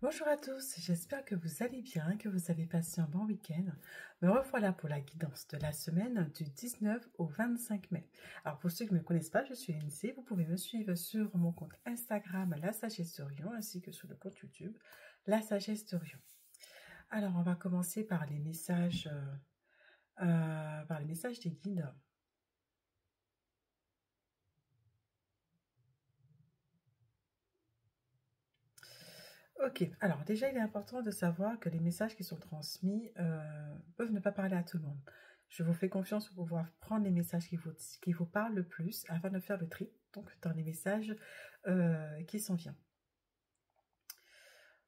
Bonjour à tous, j'espère que vous allez bien, que vous avez passé un bon week-end. Me revoilà pour la guidance de la semaine du 19 au 25 mai. Alors pour ceux qui ne me connaissent pas, je suis Lindsay. Vous pouvez me suivre sur mon compte Instagram La Sagesse d'Orion ainsi que sur le compte YouTube La Sagesse d'Orion. Alors on va commencer par les messages, des guides. Ok, alors déjà il est important de savoir que les messages qui sont transmis peuvent ne pas parler à tout le monde. Je vous fais confiance pour pouvoir prendre les messages qui vous parlent le plus afin de faire le tri, donc dans les messages qui s'en viennent.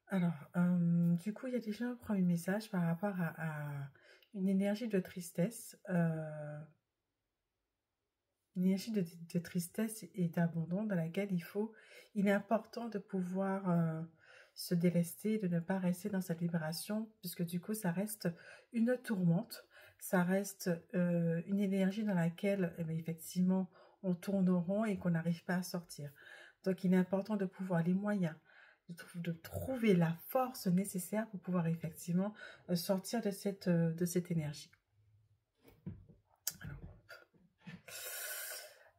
Alors, du coup, il y a déjà un premier message par rapport à une énergie de tristesse, une énergie de tristesse et d'abandon dans laquelle il est important de pouvoir se délester, de ne pas rester dans cette vibration, puisque du coup, ça reste une tourmente, ça reste une énergie dans laquelle, effectivement, on tourne rond et qu'on n'arrive pas à sortir. Donc, il est important de pouvoir les moyens, de trouver la force nécessaire pour pouvoir effectivement sortir de cette énergie.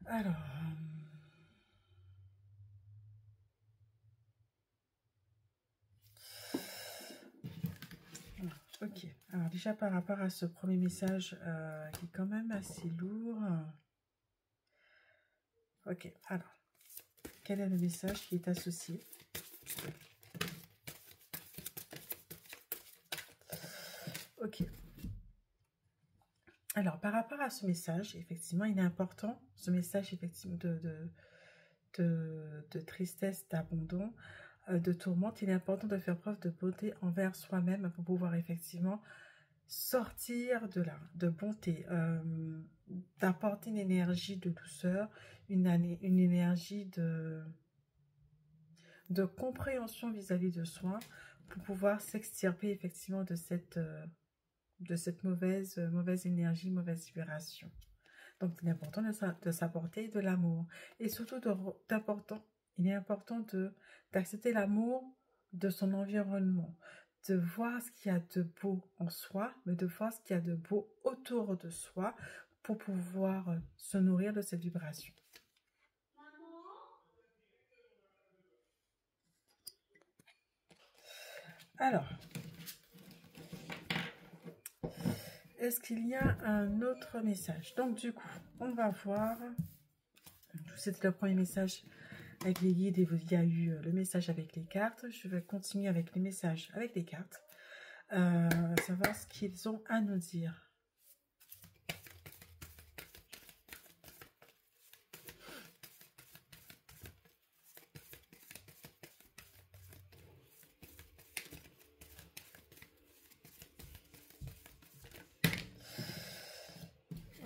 Alors, ok. Alors déjà par rapport à ce premier message qui est quand même assez lourd. Ok, alors, quel est le message qui est associé? Ok. Alors, par rapport à ce message, effectivement, il est important, ce message effectivement de tristesse, d'abandon, de tourmente, il est important de faire preuve de beauté envers soi-même pour pouvoir effectivement sortir de là, de bonté, d'apporter une énergie de douceur, une énergie de compréhension vis-à-vis de soi pour pouvoir s'extirper effectivement de cette mauvaise énergie, mauvaise vibration. Donc, il est important de s'apporter de l'amour. Et surtout, il est important d'accepter l'amour de son environnement, de voir ce qu'il y a de beau en soi, mais de voir ce qu'il y a de beau autour de soi pour pouvoir se nourrir de cette vibration. Alors, est-ce qu'il y a un autre message? Donc, du coup, on va voir. C'était le premier message avec les guides et il y a eu le message avec les cartes. Je vais continuer avec les messages avec les cartes. Savoir ce qu'ils ont à nous dire.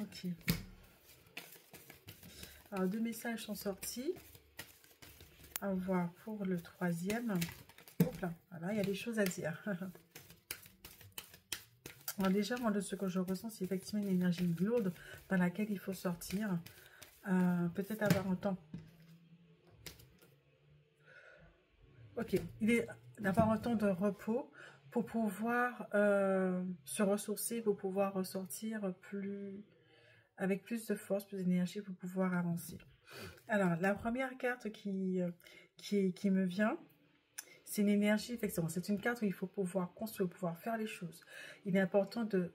Ok. Alors, 2 messages sont sortis. À voir pour le troisième. Hop là, voilà, il y a des choses à dire. Alors déjà, moi, de ce que je ressens, c'est effectivement une énergie lourde dans laquelle il faut sortir. Peut-être avoir un temps. Ok, il est d'avoir un temps de repos pour pouvoir se ressourcer, pour pouvoir ressortir avec plus de force, plus d'énergie pour pouvoir avancer. Alors, la première carte qui me vient, c'est une énergie, effectivement. C'est une carte où il faut pouvoir construire, pouvoir faire les choses. Il est important de...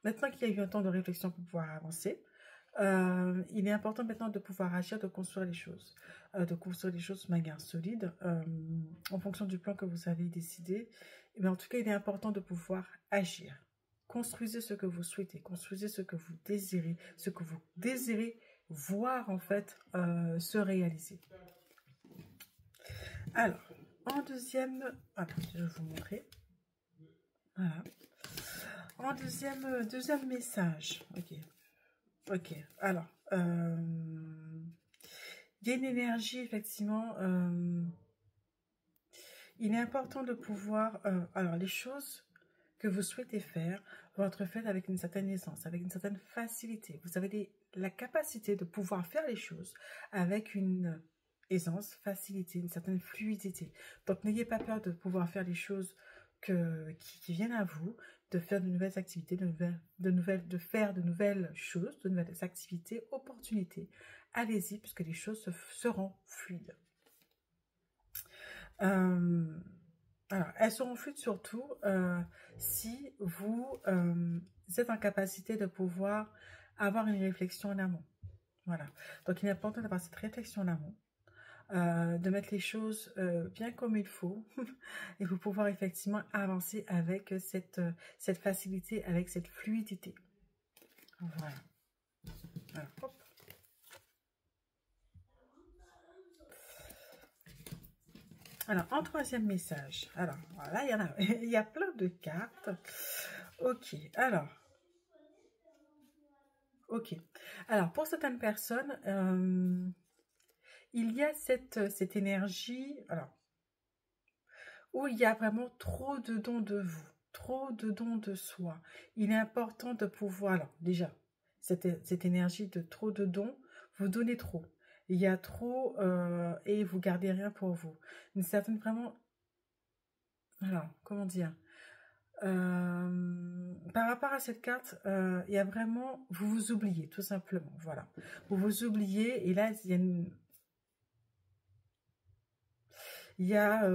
Maintenant qu'il y a eu un temps de réflexion pour pouvoir avancer, il est important maintenant de pouvoir agir, de construire les choses. De construire les choses de manière solide, en fonction du plan que vous avez décidé. Mais en tout cas, il est important de pouvoir agir. Construisez ce que vous souhaitez, construisez ce que vous désirez voir en fait se réaliser. Alors, en deuxième... je vais vous montrer. Voilà. En deuxième message. Ok. Alors, il y a une énergie, effectivement. Il est important de pouvoir... alors, les choses que vous souhaitez faire vont être faites avec une certaine aisance, avec une certaine facilité. Vous avez la capacité de pouvoir faire les choses avec une aisance, facilité, une certaine fluidité. Donc, n'ayez pas peur de pouvoir faire les choses qui viennent à vous, de faire de nouvelles activités, de faire de nouvelles choses, de nouvelles activités, opportunités. Allez-y, puisque les choses seront fluides. Alors, elles seront fluides surtout si vous êtes en capacité de pouvoir avoir une réflexion en amont. Voilà. Donc, il est important d'avoir cette réflexion en amont, de mettre les choses bien comme il faut et pour pouvoir effectivement avancer avec cette facilité, avec cette fluidité. Voilà. Alors, hop. Alors, en troisième message, alors, voilà, il y a plein de cartes. Ok, alors, pour certaines personnes, il y a cette énergie, alors, où il y a vraiment trop de dons de vous, trop de dons de soi. Il est important de pouvoir, alors, déjà, cette énergie de trop de dons, vous donnez trop. Il y a trop et vous gardez rien pour vous. Une certaine vraiment, alors, comment dire, par rapport à cette carte, il y a vraiment, vous vous oubliez, tout simplement, voilà. Vous vous oubliez, et là, il y a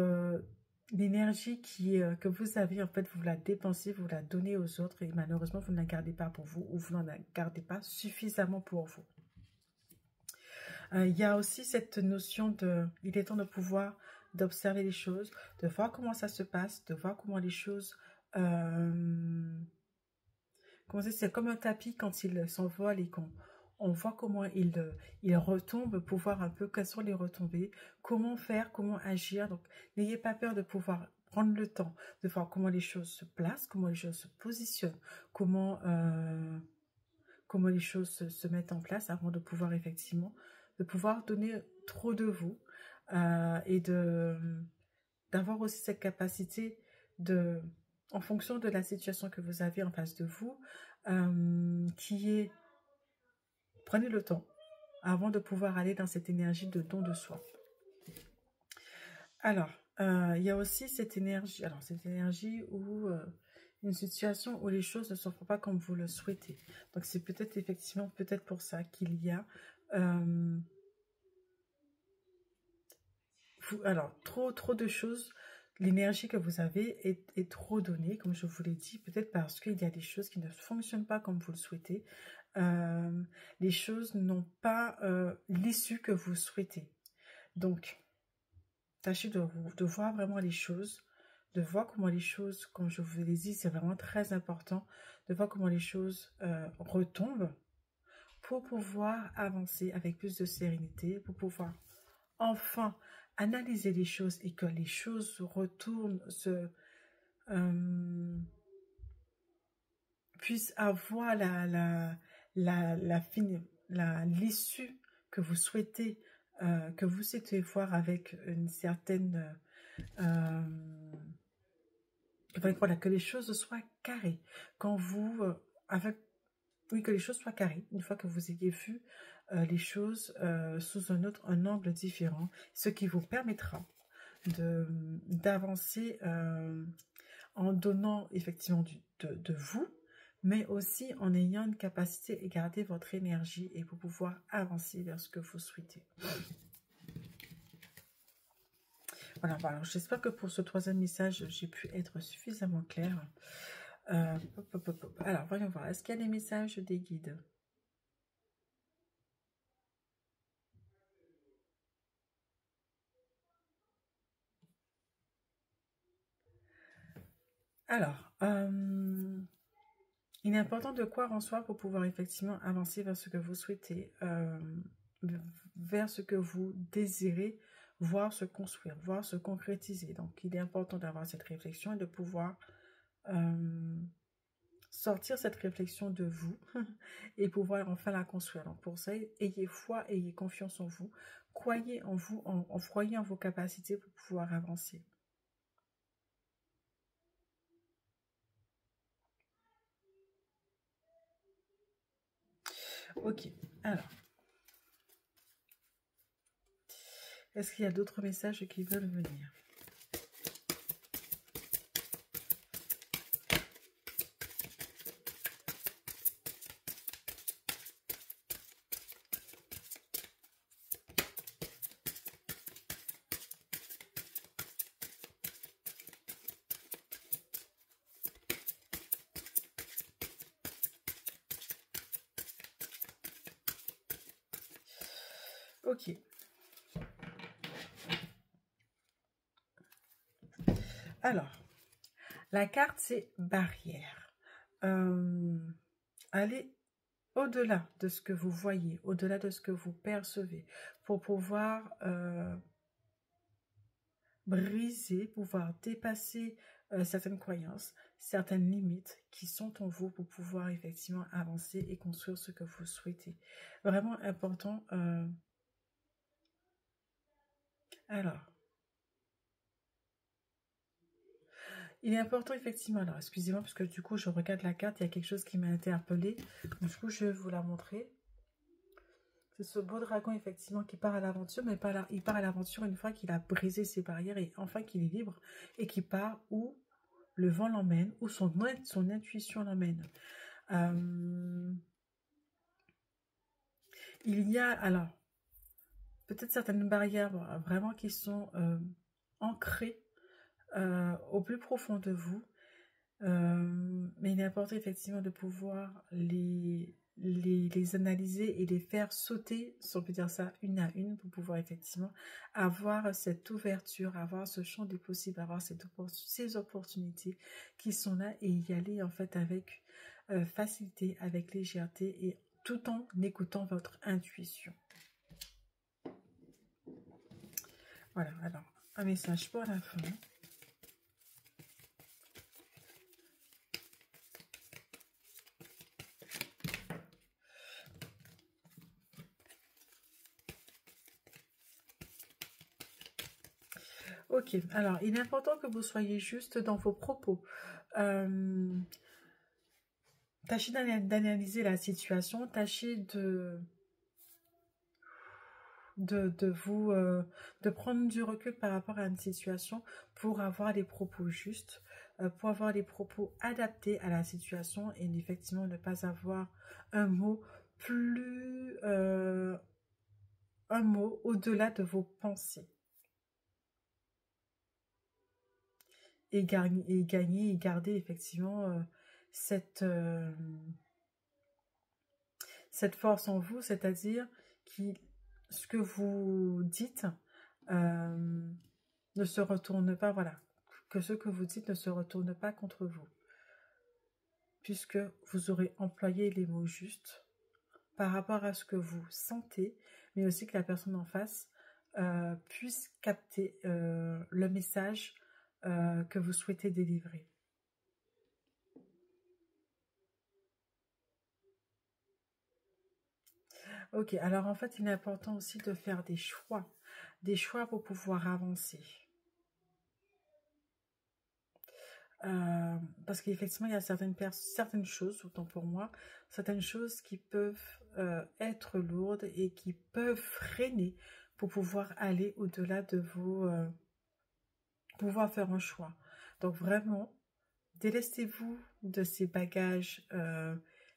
l'énergie que vous avez, en fait, vous la dépensez, vous la donnez aux autres, et malheureusement, vous ne la gardez pas pour vous, ou vous n'en gardez pas suffisamment pour vous. Il y a aussi cette notion il est temps de pouvoir, d'observer les choses, de voir comment ça se passe, de voir comment les choses... c'est comme un tapis quand il s'envole et on voit comment il retombe pour voir un peu quelles sont les retombées, comment faire, comment agir. Donc, n'ayez pas peur de pouvoir prendre le temps de voir comment les choses se placent, comment les choses se positionnent, comment les choses se mettent en place avant de pouvoir effectivement, de pouvoir donner trop de vous et d'avoir aussi cette capacité en fonction de la situation que vous avez en face de vous, prenez le temps avant de pouvoir aller dans cette énergie de don de soi. Alors, il y a aussi cette énergie où une situation où les choses ne se font pas comme vous le souhaitez. Donc, c'est peut-être pour ça qu'il y a trop de choses. L'énergie que vous avez est trop donnée, comme je vous l'ai dit, peut-être parce qu'il y a des choses qui ne fonctionnent pas comme vous le souhaitez. Les choses n'ont pas l'issue que vous souhaitez. Donc, tâchez de voir vraiment les choses, de voir comment les choses, comme je vous l'ai dit, c'est vraiment très important, de voir comment les choses retombent pour pouvoir avancer avec plus de sérénité, pour pouvoir enfin analyser les choses et que les choses retournent, puissent avoir l'issue que vous souhaitez, voir avec une certaine voilà, que les choses soient carrées. Quand vous que les choses soient carrées, une fois que vous ayez vu les choses sous un angle différent, ce qui vous permettra d'avancer en donnant effectivement de vous, mais aussi en ayant une capacité et garder votre énergie et pour pouvoir avancer vers ce que vous souhaitez. Voilà, alors j'espère que pour ce troisième message, j'ai pu être suffisamment claire. Alors, voyons voir, est-ce qu'il y a des messages des guides ? Alors, il est important de croire en soi pour pouvoir effectivement avancer vers ce que vous souhaitez, vers ce que vous désirez voir se construire, voir se concrétiser. Donc, il est important d'avoir cette réflexion et de pouvoir sortir cette réflexion de vous et pouvoir enfin la construire. Donc, pour ça, ayez foi, ayez confiance en vous, croyez en vous, croyez en vos capacités pour pouvoir avancer. Ok, alors. Est-ce qu'il y a d'autres messages qui veulent venir? Ok. Alors, la carte, c'est barrière. Allez au-delà de ce que vous voyez, au-delà de ce que vous percevez, pour pouvoir briser, pouvoir dépasser certaines croyances, certaines limites qui sont en vous pour pouvoir effectivement avancer et construire ce que vous souhaitez. Vraiment important. Alors, il est important effectivement, alors excusez-moi parce que du coup je regarde la carte, il y a quelque chose qui m'a interpellée, du coup je vais vous la montrer. C'est ce beau dragon effectivement qui part à l'aventure, mais il part à l'aventure une fois qu'il a brisé ses barrières et enfin qu'il est libre et qu'il part où le vent l'emmène, où son intuition l'emmène. Il y a alors peut-être certaines barrières vraiment qui sont ancrées au plus profond de vous. Mais il est important effectivement de pouvoir les analyser et les faire sauter, si on peut dire ça, une à une, pour pouvoir effectivement avoir cette ouverture, avoir ce champ des possibles, avoir ces opportunités qui sont là et y aller en fait avec facilité, avec légèreté et tout en écoutant votre intuition. Voilà, alors un message pour la fin. Ok, alors il est important que vous soyez juste dans vos propos. Tâchez d'analyser la situation, tâchez de prendre du recul par rapport à une situation pour avoir les propos justes, pour avoir les propos adaptés à la situation et effectivement ne pas avoir un mot au-delà de vos pensées. Et gagner et garder effectivement cette force en vous, c'est-à-dire ce que vous dites ne se retourne pas, voilà, que ce que vous dites ne se retourne pas contre vous, puisque vous aurez employé les mots justes par rapport à ce que vous sentez, mais aussi que la personne en face puisse capter le message que vous souhaitez délivrer. Ok, alors en fait, il est important aussi de faire des choix pour pouvoir avancer. Parce qu'effectivement, il y a certaines choses, autant pour moi, certaines choses qui peuvent être lourdes et qui peuvent freiner pour pouvoir aller au-delà de vos... pouvoir faire un choix. Donc vraiment, délestez-vous de ces bagages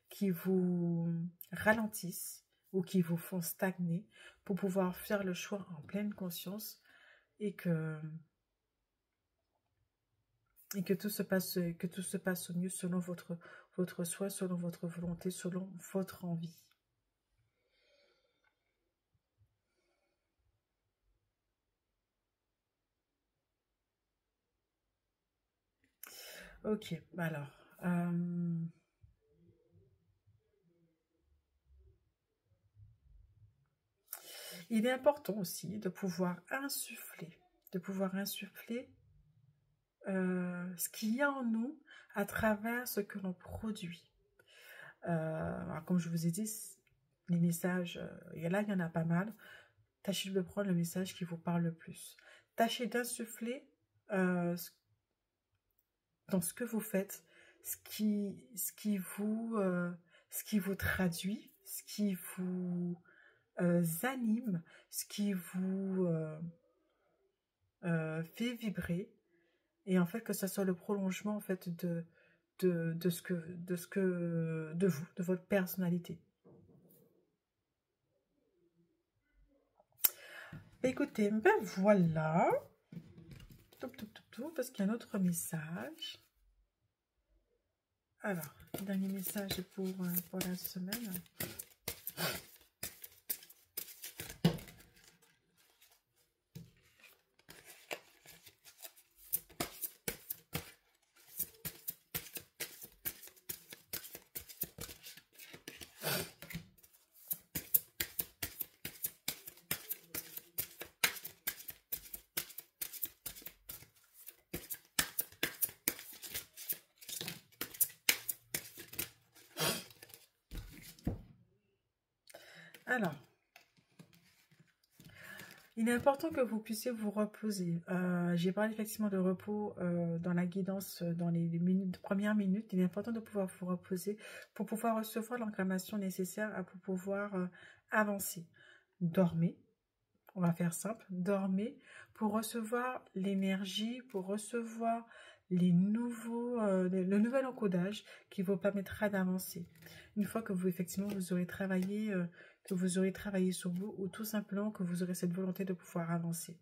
qui vous ralentissent ou qui vous font stagner pour pouvoir faire le choix en pleine conscience et que tout se passe au mieux selon votre choix, selon votre volonté, selon votre envie. Ok, alors il est important aussi de pouvoir insuffler ce qu'il y a en nous à travers ce que l'on produit. Alors, comme je vous ai dit, les messages, il y en a pas mal. Tâchez de prendre le message qui vous parle le plus. Tâchez d'insuffler dans ce que vous faites, ce qui vous traduit, ce qui vous anime, ce qui vous fait vibrer, et en fait que ça soit le prolongement en fait de vous, de votre personnalité. Écoutez, ben voilà. Parce qu'il y a un autre message. Alors, dernier message pour la semaine. Alors, il est important que vous puissiez vous reposer. J'ai parlé effectivement de repos dans la guidance, dans les premières minutes. Il est important de pouvoir vous reposer pour pouvoir recevoir l'information nécessaire pour pouvoir avancer. Dormez, on va faire simple, dormez pour recevoir l'énergie, pour recevoir le nouvel encodage qui vous permettra d'avancer. Une fois que vous, effectivement, vous aurez travaillé, sur vous, ou tout simplement que vous aurez cette volonté de pouvoir avancer.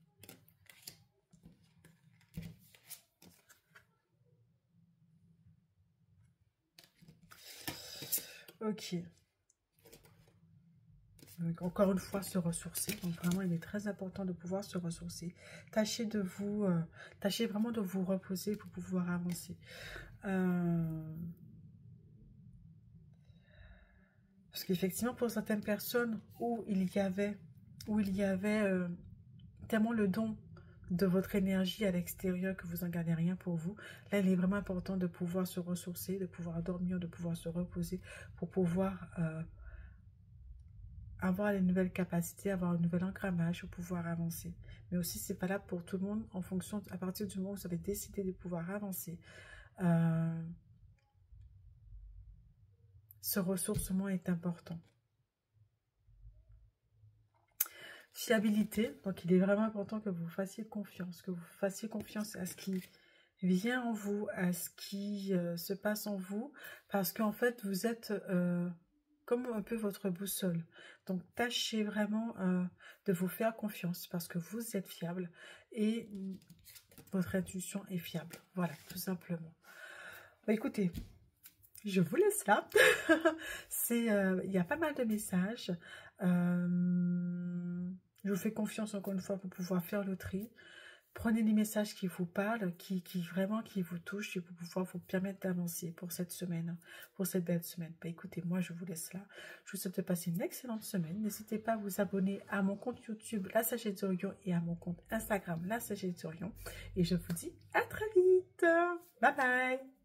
Ok. Donc, encore une fois, se ressourcer. Donc, vraiment, il est très important de pouvoir se ressourcer. Tâchez vraiment de vous reposer pour pouvoir avancer. Parce qu'effectivement, pour certaines personnes où il y avait tellement le don de votre énergie à l'extérieur que vous n'en gardez rien pour vous, là, il est vraiment important de pouvoir se ressourcer, de pouvoir dormir, de pouvoir se reposer pour pouvoir avoir les nouvelles capacités, avoir un nouvel engrammage pour pouvoir avancer. Mais aussi, c'est valable pour tout le monde en fonction, à partir du moment où vous avez décidé de pouvoir avancer. Ce ressourcement est important. Fiabilité, donc il est vraiment important que vous fassiez confiance, à ce qui vient en vous, à ce qui se passe en vous, parce qu'en fait, vous êtes comme un peu votre boussole. Donc, tâchez vraiment de vous faire confiance, parce que vous êtes fiable et votre intuition est fiable. Voilà, tout simplement. Bah, écoutez, je vous laisse là. Il y a pas mal de messages. Je vous fais confiance encore une fois pour pouvoir faire le tri. Prenez des messages qui vous parlent, qui vous touchent, et pour pouvoir vous permettre d'avancer pour cette semaine, pour cette belle semaine. Bah, écoutez, moi je vous laisse là. Je vous souhaite de passer une excellente semaine. N'hésitez pas à vous abonner à mon compte YouTube, La Sagesse d'Orion, et à mon compte Instagram, La Sagesse d'Orion. Et je vous dis à très vite. Bye bye.